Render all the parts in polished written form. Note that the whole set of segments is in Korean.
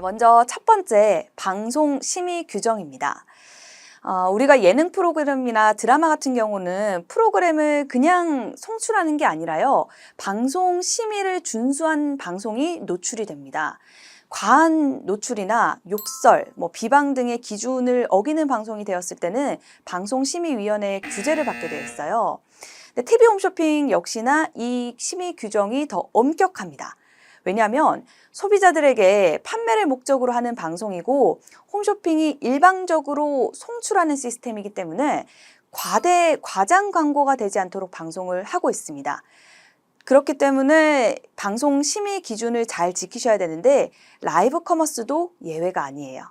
먼저 첫 번째, 방송 심의 규정입니다. 우리가 예능 프로그램이나 드라마 같은 경우는 프로그램을 그냥 송출하는 게 아니라요, 방송 심의를 준수한 방송이 노출이 됩니다. 과한 노출이나 욕설, 비방 등의 기준을 어기는 방송이 되었을 때는 방송심의위원회의 규제를 받게 되어 있어요. 근데 TV 홈쇼핑 역시나 이 심의 규정이 더 엄격합니다. 왜냐하면 소비자들에게 판매를 목적으로 하는 방송이고 홈쇼핑이 일방적으로 송출하는 시스템이기 때문에 과장 광고가 되지 않도록 방송을 하고 있습니다. 그렇기 때문에 방송 심의 기준을 잘 지키셔야 되는데 라이브 커머스도 예외가 아니에요.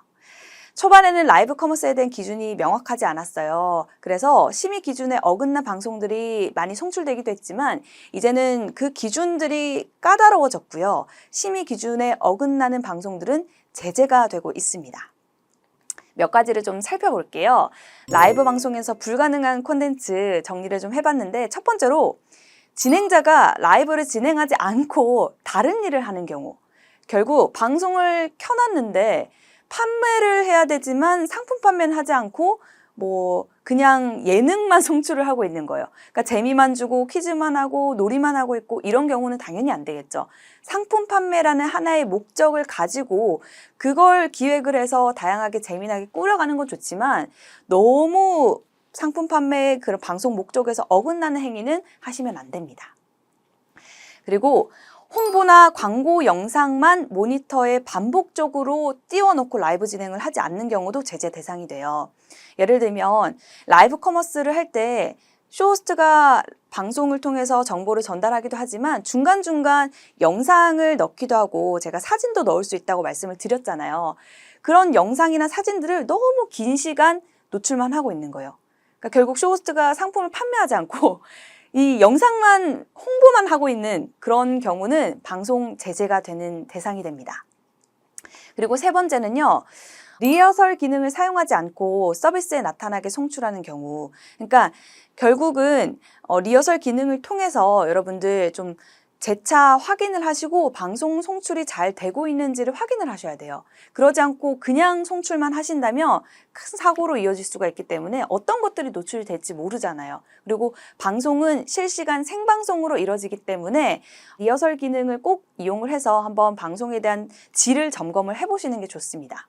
초반에는 라이브 커머스에 대한 기준이 명확하지 않았어요. 그래서 심의 기준에 어긋난 방송들이 많이 송출되기도 했지만 이제는 그 기준들이 까다로워졌고요. 심의 기준에 어긋나는 방송들은 제재가 되고 있습니다. 몇 가지를 좀 살펴볼게요. 라이브 방송에서 불가능한 콘텐츠 정리를 좀 해봤는데, 첫 번째로 진행자가 라이브를 진행하지 않고 다른 일을 하는 경우, 결국 방송을 켜놨는데 판매를 해야 되지만 상품 판매는 하지 않고 그냥 예능만 송출을 하고 있는 거예요. 그러니까 재미만 주고 퀴즈만 하고 놀이만 하고 있고, 이런 경우는 당연히 안 되겠죠. 상품 판매라는 하나의 목적을 가지고 그걸 기획을 해서 다양하게 재미나게 꾸려가는 건 좋지만 너무 상품 판매의 그런 방송 목적에서 어긋나는 행위는 하시면 안 됩니다. 그리고 홍보나 광고 영상만 모니터에 반복적으로 띄워놓고 라이브 진행을 하지 않는 경우도 제재 대상이 돼요. 예를 들면 라이브 커머스를 할 때 쇼호스트가 방송을 통해서 정보를 전달하기도 하지만 중간중간 영상을 넣기도 하고 제가 사진도 넣을 수 있다고 말씀을 드렸잖아요. 그런 영상이나 사진들을 너무 긴 시간 노출만 하고 있는 거예요. 그러니까 결국 쇼호스트가 상품을 판매하지 않고 이 영상만 홍보만 하고 있는 그런 경우는 방송 제재가 되는 대상이 됩니다. 그리고 세 번째는요, 리허설 기능을 사용하지 않고 서비스에 나타나게 송출하는 경우. 그러니까 결국은 리허설 기능을 통해서 여러분들 좀 재차 확인을 하시고 방송 송출이 잘 되고 있는지를 확인을 하셔야 돼요. 그러지 않고 그냥 송출만 하신다면 큰 사고로 이어질 수가 있기 때문에 어떤 것들이 노출이 될지 모르잖아요. 그리고 방송은 실시간 생방송으로 이루어지기 때문에 리허설 기능을 꼭 이용을 해서 한번 방송에 대한 질을 점검을 해보시는 게 좋습니다.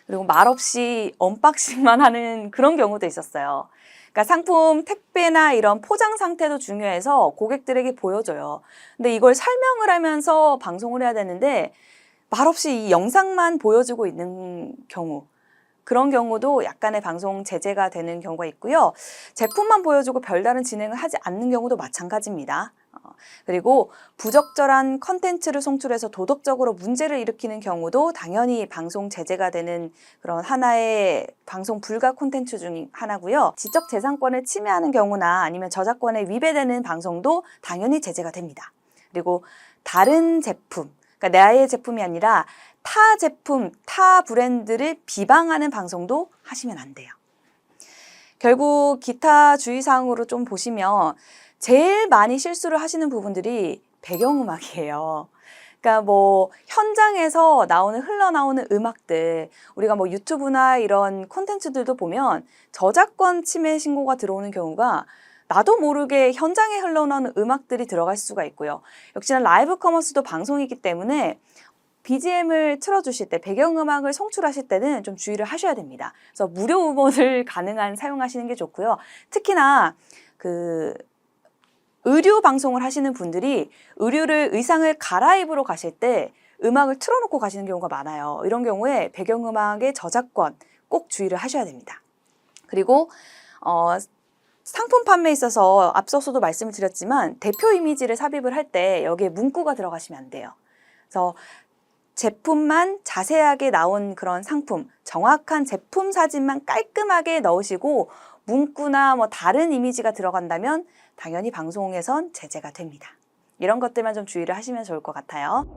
그리고 말없이 언박싱만 하는 그런 경우도 있었어요. 그러니까 상품 택배나 이런 포장 상태도 중요해서 고객들에게 보여줘요. 근데 이걸 설명을 하면서 방송을 해야 되는데 말없이 이 영상만 보여주고 있는 경우, 그런 경우도 약간의 방송 제재가 되는 경우가 있고요. 제품만 보여주고 별다른 진행을 하지 않는 경우도 마찬가지입니다. 그리고 부적절한 컨텐츠를 송출해서 도덕적으로 문제를 일으키는 경우도 당연히 방송 제재가 되는 그런 하나의 방송 불가 콘텐츠 중 하나고요. 지적재산권을 침해하는 경우나 아니면 저작권에 위배되는 방송도 당연히 제재가 됩니다. 그리고 다른 제품, 그러니까 나의 제품이 아니라 타 제품, 타 브랜드를 비방하는 방송도 하시면 안 돼요. 결국 기타 주의사항으로 좀 보시면 제일 많이 실수를 하시는 부분들이 배경음악이에요. 그러니까 현장에서 흘러나오는 음악들, 우리가 유튜브나 이런 콘텐츠들도 보면 저작권 침해 신고가 들어오는 경우가 나도 모르게 현장에 흘러나오는 음악들이 들어갈 수가 있고요. 역시나 라이브 커머스도 방송이기 때문에 BGM을 틀어주실 때, 배경음악을 송출하실 때는 좀 주의를 하셔야 됩니다. 그래서 무료 음원을 가능한 사용하시는 게 좋고요. 특히나 의류 방송을 하시는 분들이 의상을 갈아입으러 가실 때 음악을 틀어놓고 가시는 경우가 많아요. 이런 경우에 배경음악의 저작권 꼭 주의를 하셔야 됩니다. 그리고 상품 판매에 있어서 앞서서도 말씀을 드렸지만 대표 이미지를 삽입을 할 때 여기에 문구가 들어가시면 안 돼요. 그래서 제품만 자세하게 나온 그런 상품, 정확한 제품 사진만 깔끔하게 넣으시고 문구나 다른 이미지가 들어간다면 당연히 방송에선 제재가 됩니다. 이런 것들만 좀 주의를 하시면 좋을 것 같아요.